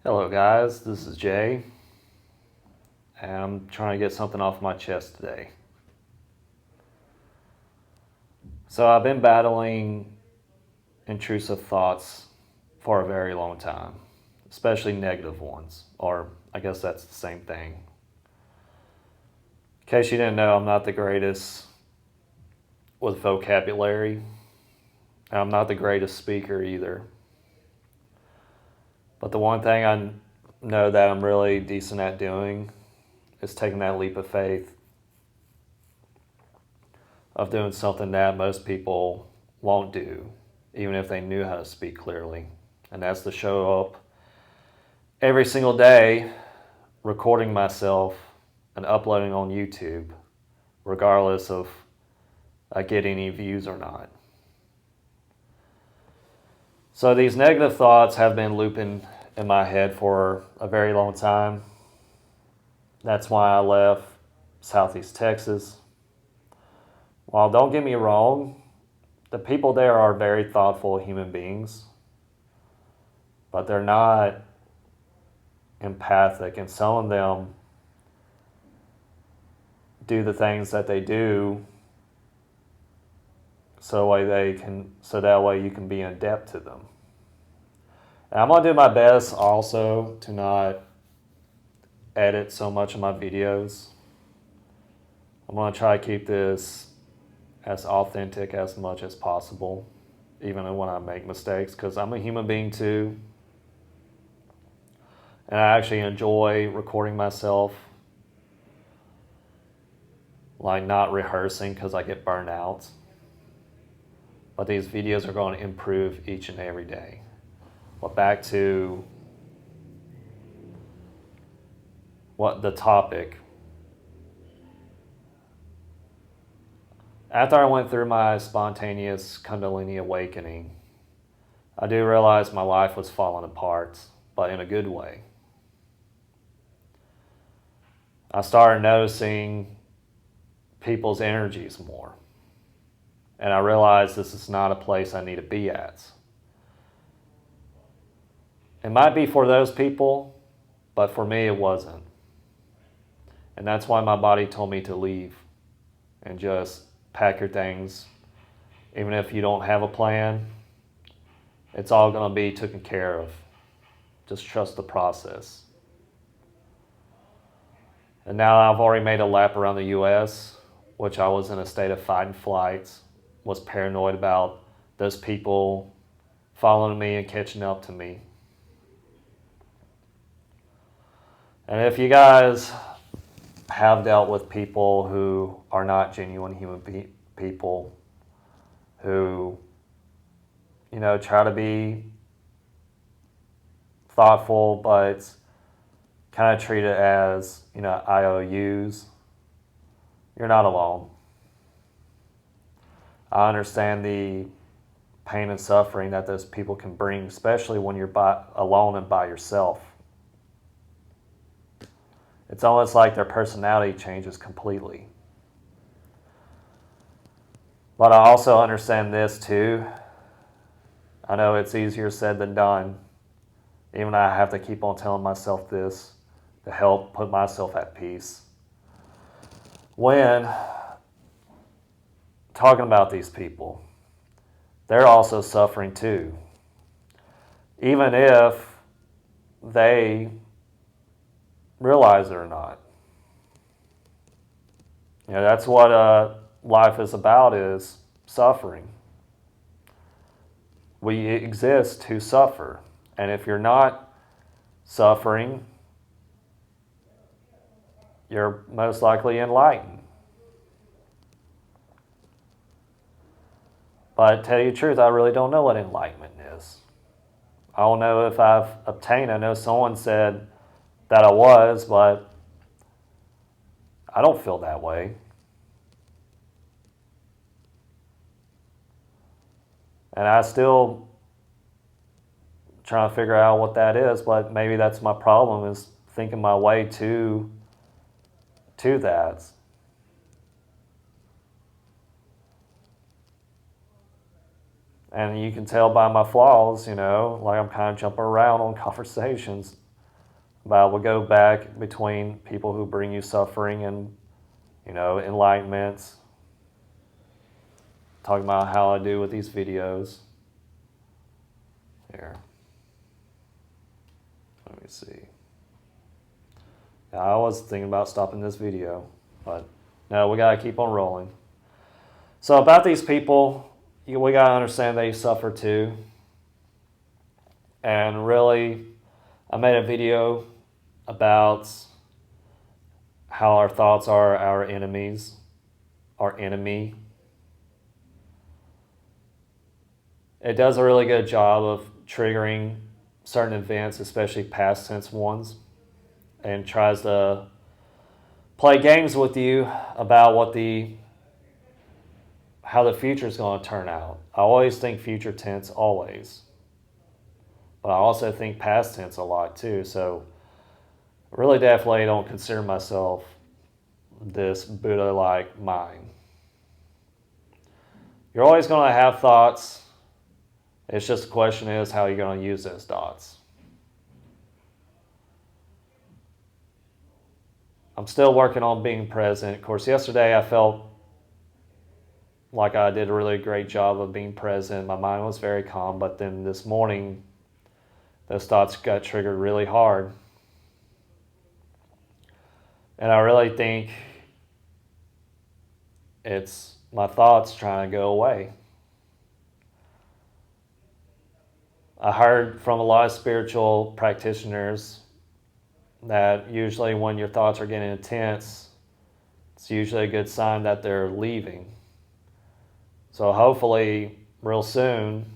Hello, guys. This is Jay, and I'm trying to get something off my chest today. So, I've been battling intrusive thoughts for a very long time, especially negative ones, or I guess that's the same thing. In case you didn't know, I'm not the greatest with vocabulary, and I'm not the greatest speaker either. But the one thing I know that I'm really decent at doing is taking that leap of faith of doing something that most people won't do, even if they knew how to speak clearly. And that's to show up every single day, recording myself and uploading on YouTube, regardless of I get any views or not. So these negative thoughts have been looping in my head for a very long time. That's why I left Southeast Texas. While don't get me wrong, the people there are very thoughtful human beings, but they're not empathic, and some of them do the things that they do so that way you can be in depth to them. And I'm gonna do my best also to not edit so much of my videos. I'm gonna try to keep this as authentic as much as possible, even when I make mistakes, because I'm a human being too. And I actually enjoy recording myself, like not rehearsing because I get burned out. But these videos are going to improve each and every day. But back to what the topic. After I went through my spontaneous Kundalini awakening, I do realize my life was falling apart, but in a good way. I started noticing people's energies more. And I realized this is not a place I need to be at. It might be for those people, but for me it wasn't. And that's why my body told me to leave and just pack your things. Even if you don't have a plan, it's all going to be taken care of. Just trust the process. And now I've already made a lap around the US, which I was in a state of fight and flight, was paranoid about those people following me and catching up to me. And if you guys have dealt with people who are not genuine human people, who, try to be thoughtful, but kind of treat it as, IOUs, you're not alone. I understand the pain and suffering that those people can bring, especially when you're alone and by yourself. It's almost like their personality changes completely. But I also understand this too. I know it's easier said than done. Even I have to keep on telling myself this to help put myself at peace. When talking about these people, they're also suffering too. Even if they realize it or not. That's what life is about, is suffering. We exist to suffer. And if you're not suffering, you're most likely enlightened. But to tell you the truth, I really don't know what enlightenment is. I don't know if I've obtained. I know someone said that I was, but I don't feel that way. And I still trying to figure out what that is, but maybe that's my problem, is thinking my way to that. And you can tell by my flaws, like I'm kind of jumping around on conversations. But I will go back between people who bring you suffering and, enlightenment. Talking about how I do with these videos. Here. Let me see. Yeah, I was thinking about stopping this video, but no, we got to keep on rolling. So about these people, we got to understand they suffer too. And really, I made a video about how our thoughts are our enemies, our enemy. It does a really good job of triggering certain events, especially past tense ones, and tries to play games with you about how the future is going to turn out. I always think future tense, always. But I also think past tense a lot too. So I really definitely don't consider myself this Buddha-like mind. You're always going to have thoughts. It's just the question is how you're going to use those thoughts. I'm still working on being present. Of course, yesterday I felt like I did a really great job of being present. My mind was very calm, but then this morning, those thoughts got triggered really hard. And I really think it's my thoughts trying to go away. I heard from a lot of spiritual practitioners that usually when your thoughts are getting intense, it's usually a good sign that they're leaving. So hopefully, real soon,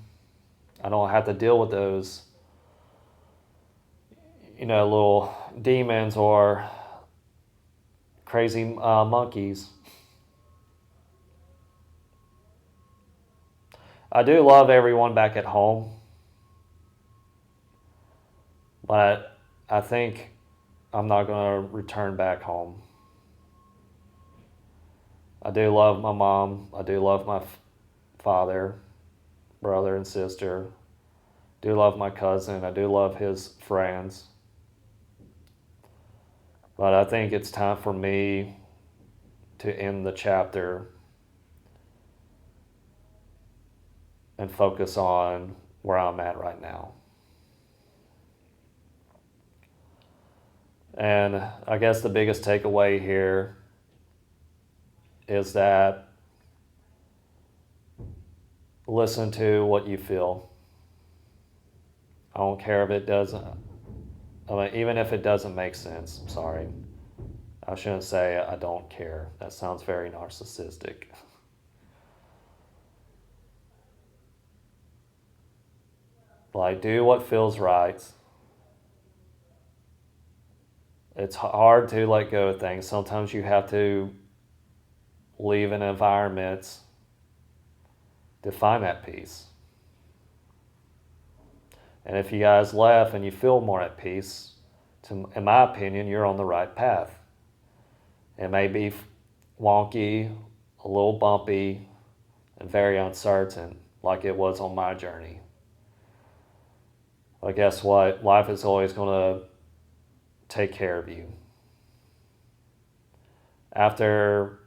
I don't have to deal with those, little demons or crazy monkeys. I do love everyone back at home, but I think I'm not going to return back home. I do love my mom. I do love my father, brother, and sister. I do love my cousin. I do love his friends. But I think it's time for me to end the chapter and focus on where I'm at right now. And I guess the biggest takeaway here is that listen to what you feel. I don't care if it doesn't, even if it doesn't make sense. I'm sorry. I shouldn't say I don't care. That sounds very narcissistic. Like, do what feels right. It's hard to let go of things. Sometimes you have to leave an environment to find that peace. And if you guys left and you feel more at peace, in my opinion, you're on the right path. It may be wonky, a little bumpy, and very uncertain, like it was on my journey. But guess what? Life is always going to take care of you. After,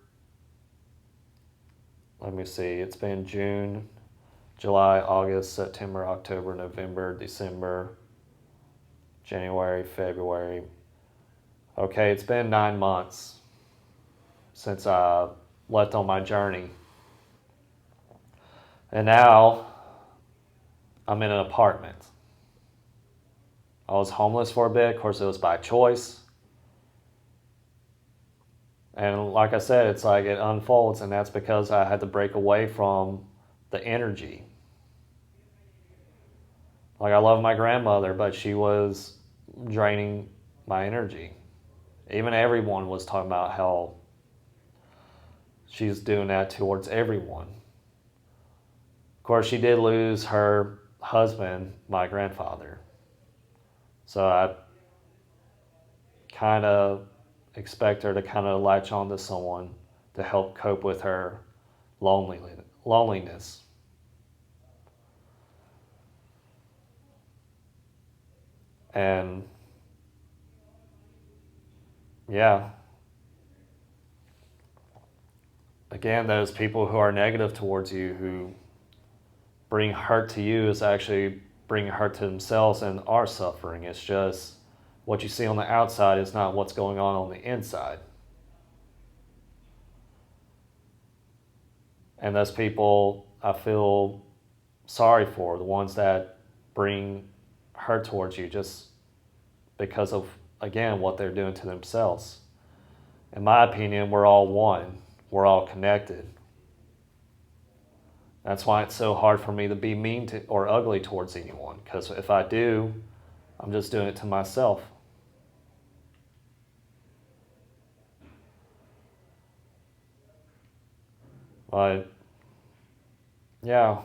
let me see, it's been June, July, August, September, October, November, December, January, February. Okay, it's been 9 months since I left on my journey. And now I'm in an apartment. I was homeless for a bit. Of course, it was by choice. And like I said, it's like it unfolds, and that's because I had to break away from the energy. Like, I love my grandmother, but she was draining my energy. Even everyone was talking about how she's doing that towards everyone. Of course, she did lose her husband, my grandfather. So I kind of expect her to kind of latch on to someone to help cope with her loneliness. And yeah, again, those people who are negative towards you, who bring hurt to you, is actually bringing hurt to themselves and are suffering. It's just what you see on the outside is not what's going on the inside. And those people I feel sorry for, the ones that bring hurt towards you just because of, again, what they're doing to themselves. In my opinion, we're all one. We're all connected. That's why it's so hard for me to be mean to or ugly towards anyone, because if I do, I'm just doing it to myself. But yeah,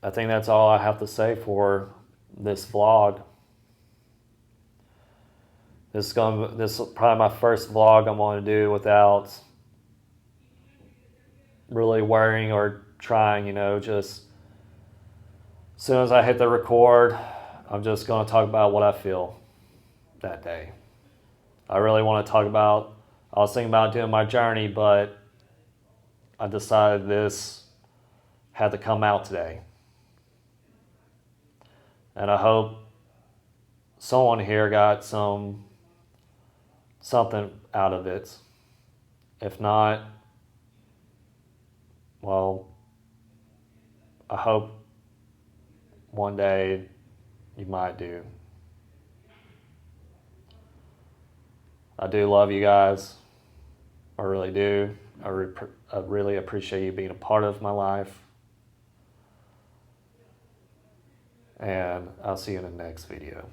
I think that's all I have to say for this vlog. This is probably my first vlog I'm going to do without really worrying or trying, just as soon as I hit the record, I'm just going to talk about what I feel that day. I really want to talk about, I was thinking about doing my journey, but I decided this had to come out today. And I hope someone here got something out of it. If not, well, I hope one day you might do. I do love you guys. I really do. I really appreciate you being a part of my life. And I'll see you in the next video.